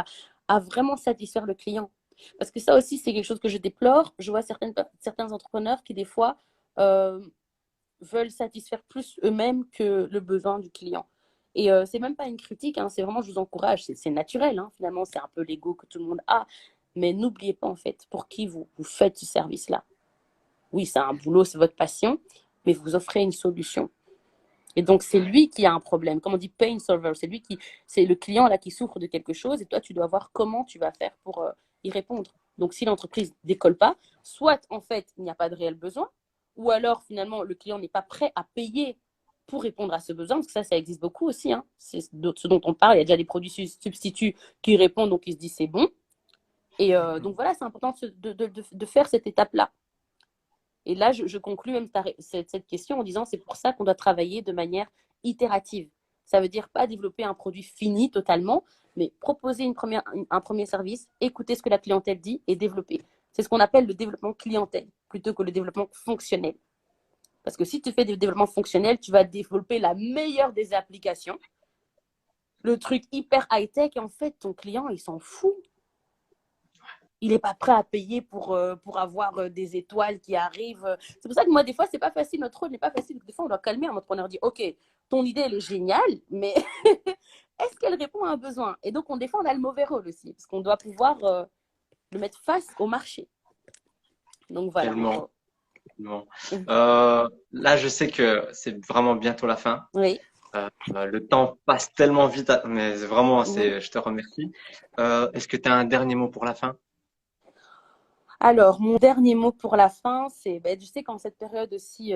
à vraiment satisfaire le client. Parce que ça aussi, c'est quelque chose que je déplore. Je vois certains entrepreneurs qui, des fois, euh, veulent satisfaire plus eux-mêmes que le besoin du client. Et c'est même pas une critique, hein, c'est vraiment, je vous encourage, c'est naturel, hein, finalement, c'est un peu l'ego que tout le monde a. Mais n'oubliez pas, en fait, pour qui vous faites ce service-là. Oui, c'est un boulot, c'est votre passion, mais vous offrez une solution. Et donc, c'est lui qui a un problème. Comme on dit, pain solver, c'est le client là qui souffre de quelque chose et toi, tu dois voir comment tu vas faire pour y répondre. Donc, si l'entreprise décolle pas, soit en fait, il n'y a pas de réel besoin, ou alors finalement, le client n'est pas prêt à payer pour répondre à ce besoin, parce que ça existe beaucoup aussi. Hein. C'est ce dont on parle. Il y a déjà des produits substituts qui répondent, donc il se dit c'est bon. Et donc voilà, c'est important de faire cette étape-là. Et là, je conclus même cette question en disant c'est pour ça qu'on doit travailler de manière itérative. Ça veut dire pas développer un produit fini totalement, mais proposer un premier service, écouter ce que la clientèle dit et développer. C'est ce qu'on appelle le développement clientèle plutôt que le développement fonctionnel. Parce que si tu fais du développement fonctionnel, tu vas développer la meilleure des applications, le truc hyper high-tech, et en fait, ton client, il s'en fout. Il n'est pas prêt à payer pour avoir des étoiles qui arrivent. C'est pour ça que moi, des fois, c'est pas facile. Notre rôle n'est pas facile. Des fois, on doit calmer un entrepreneur, dire, OK, ton idée, elle est géniale, mais est-ce qu'elle répond à un besoin? Et donc, des fois, on a le mauvais rôle aussi, parce qu'on doit pouvoir le mettre face au marché. Donc, voilà. Tellement, tellement. Là, je sais que c'est vraiment bientôt la fin. Oui. Le temps passe tellement vite, mais vraiment, Mhm. je te remercie. Est-ce que tu as un dernier mot pour la fin? Alors, mon dernier mot pour la fin, c'est, ben, je sais qu'en cette période aussi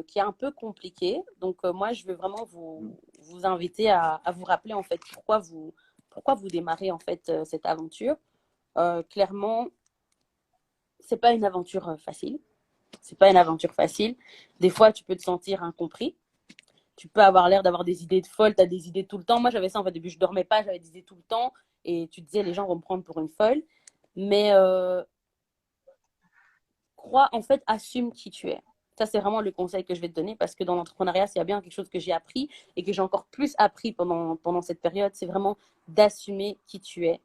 qui est un peu compliquée, donc moi, je veux vraiment vous inviter à vous rappeler en fait pourquoi vous démarrez en fait cette aventure. Clairement, c'est pas une aventure facile. C'est pas une aventure facile. Des fois, tu peux te sentir incompris. Tu peux avoir l'air d'avoir des idées de folle, tu as des idées tout le temps. Moi, j'avais ça en fait, au début, je dormais pas, j'avais des idées tout le temps et tu te disais les gens vont me prendre pour une folle. Mais crois, en fait, assume qui tu es. Ça, c'est vraiment le conseil que je vais te donner parce que dans l'entrepreneuriat, s'il y a bien quelque chose que j'ai appris et que j'ai encore plus appris pendant cette période, c'est vraiment d'assumer qui tu es,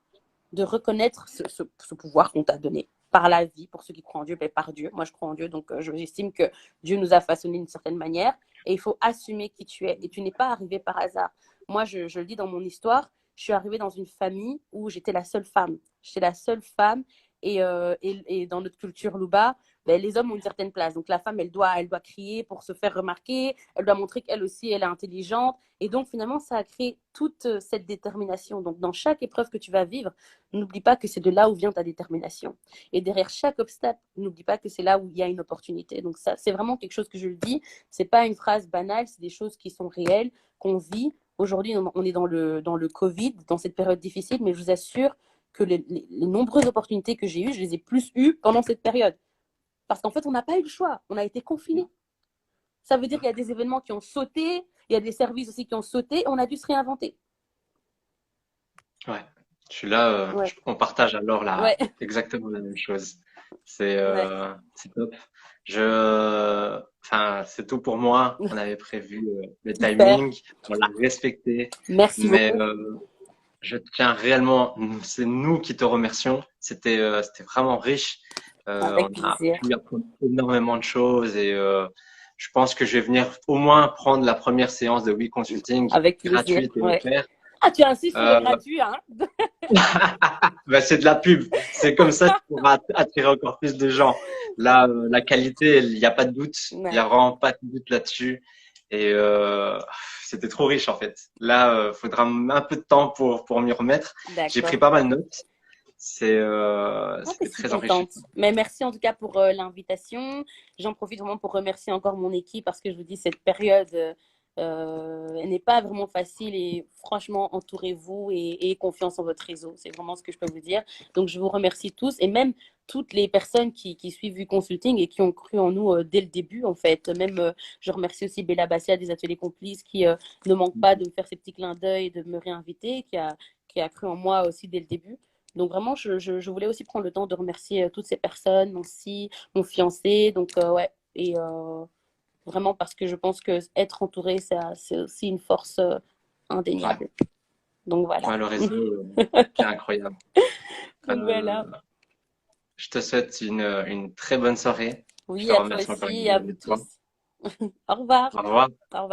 de reconnaître ce pouvoir qu'on t'a donné par la vie, pour ceux qui croient en Dieu, ben par Dieu. Moi, je crois en Dieu, donc j'estime que Dieu nous a façonné d'une certaine manière et il faut assumer qui tu es. Et tu n'es pas arrivé par hasard. Moi, je le dis dans mon histoire, je suis arrivée dans une famille où j'étais la seule femme. J'étais la seule femme et dans notre culture Louba, ben, les hommes ont une certaine place. Donc la femme, elle doit crier pour se faire remarquer, elle doit montrer qu'elle aussi, elle est intelligente. Et donc finalement, ça a créé toute cette détermination. Donc dans chaque épreuve que tu vas vivre, n'oublie pas que c'est de là où vient ta détermination. Et derrière chaque obstacle, n'oublie pas que c'est là où il y a une opportunité. Donc ça, c'est vraiment quelque chose que je le dis. C'est pas une phrase banale, c'est des choses qui sont réelles, qu'on vit. Aujourd'hui, on est dans le Covid, dans cette période difficile, mais je vous assure que les nombreuses opportunités que j'ai eues, je les ai plus eues pendant cette période. Parce qu'en fait, on n'a pas eu le choix. On a été confinés. Ça veut dire qu'il y a des événements qui ont sauté, il y a des services aussi qui ont sauté, et on a dû se réinventer. Ouais, je suis là, Ouais, on partage alors là ouais, exactement la même chose. ouais. C'est top. Enfin, c'est tout pour moi. On avait prévu le Super. timing, on l'a respecté, Merci mais beaucoup. je tiens réellement, c'est nous qui te remercions. C'était vraiment riche. Avec On a plaisir. pu apprendre énormément de choses et je pense que je vais venir au moins prendre la première séance de We Consulting Avec plaisir. gratuite et Ouais. offerte. Ah, tu insistes sur le Euh, gratuit, hein? Bah, c'est de la pub. C'est comme ça que tu pourras attirer encore plus de gens. Là, la qualité, il n'y a pas de doute. Il n'y Ouais. a vraiment pas de doute là-dessus. Et c'était trop riche en fait. Là, faudra un peu de temps pour m'y remettre. J'ai pris D'accord. pas mal de notes. Ah, je C'était suis très contente. enrichissant. Mais merci en tout cas pour l'invitation. J'en profite vraiment pour remercier encore mon équipe parce que je vous dis, cette période, elle n'est pas vraiment facile et franchement, entourez-vous et ayez confiance en votre réseau. C'est vraiment ce que je peux vous dire. Donc, je vous remercie tous et même toutes les personnes qui suivent du consulting et qui ont cru en nous dès le début, en fait. Même, je remercie aussi Bella Bassia des Ateliers Complices qui ne manque pas de me faire ces petits clins d'œil, de me réinviter, qui a cru en moi aussi dès le début. Donc vraiment, je voulais aussi prendre le temps de remercier toutes ces personnes, mon fiancé. Donc ouais, et vraiment parce que je pense que être entouré, c'est aussi une force Ouais, indéniable. Donc voilà. ouais, le réseau, c'est incroyable. Donc voilà. Je te souhaite une très bonne soirée. Je Oui, te à toi remercie encore aussi, une à nouvelle vous fois. tous. Au revoir. Au revoir. Au revoir.